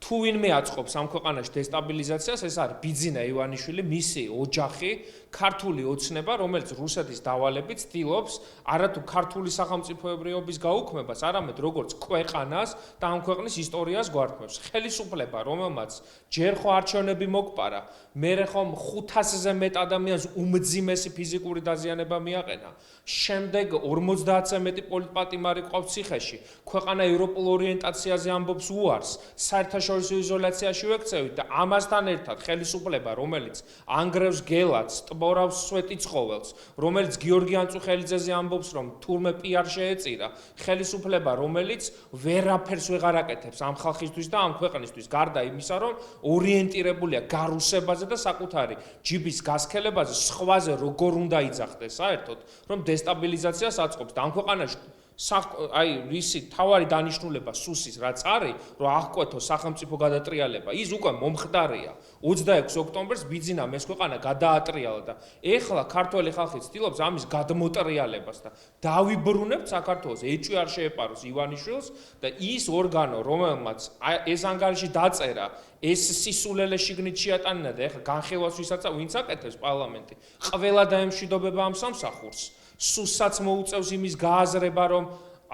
თუ ვინმე აწყობს ამ ქვეყანაში დესტაბილიზაციას, ეს არის ბიძინა ივანიშვილი, მისი ოჯახი, ქართული ოცნება, რომელიც რუსეთის დავალებით ცდილობს არათუ ქართული სახელმწიფოებრიობის გაუქმებას, არამედ როგორც ქვეყანას და ამ ქვეყნის ისტორიას გვართმევს. ხელისუფლება, რომელმაც ჯერ ხო არჩევნები მოკპარა, მერე ხომ 500-ზე მეტ ადამიანს უმძიმესი ფიზიკური დაზიანება მიაყენა. შემდეგ 50-ზე მეტი პოლიტპატიმარი ყავს ციხეში. ქვეყანა ევროპულ ორიენტაციაზე ამბობს უარს. საერთაშორისო იზოლაციაში ვექცევით და ამასთან ერთად ხელისუფლება, რომელიც ანგრევს გელათს, ტბორავს სვეტიცხოველს, რომელიც გიორგი ანწუხელიძეზე ამბობს, რომ თურმე PR შეეწირა, ხელისუფლება, რომელიც ვერაფერს ვეღარ აკეთებს ამ ხალხისთვის და ამ ქვეყნისთვის, გარდა იმისა, რომ ორიენტირებულია გარუსებაზე და საკუთარი ჯიბის გასქელებაზე, სხვაზე როგორ უნდა იძახდეს საერთოდ, რომ დესტაბილიზაციას აწყობს და ამ ქვეყანაში რისი თავარი დანიშნულება სუსის რაც არის, რომ აღკვეთო სახელმწიფო გადატრიალება, ის უკვე მომხდარია. 26 ოქტომბერს ბიძინამ ეს ქვეყანა გადაატრიალა და ეხლა ქართველი ხალხი ცდილობს ამის გადმოტრიალებას და დავიბრუნებთ საქართველოს, ეჭვი არ შეეპაროს ივანიშვილს და ის ორგანო, რომელმაც ეს ანგარიში დაწერა, ეს სისულელე შიგნით შეატანინა და ეხლა განხილვას ვინც აკეთებს პარლამენტი, ყველა დაემშვიდობება ამ სამსახურს. სუსაც მოუწევს იმის გააზრება, რომ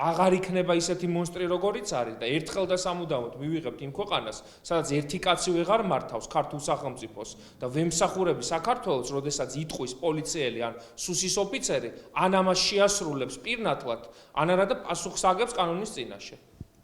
აღარ იქნება ისეთი მონსტრი, როგორიც არის და ერთხელ და სამუდამოდ მივიღებთ იმ ქვეყანას, სადაც ერთი კაცი ვეღარ მართავს ქართულ სახელმწიფოს და ვემსახურები საქართველოს, როდესაც იტყვის პოლიციელი ან სუსის ოფიცერი, ან ამას შეასრულებს პირნათლად, ან არა და პასუხს აგებს კანონის წინაშე.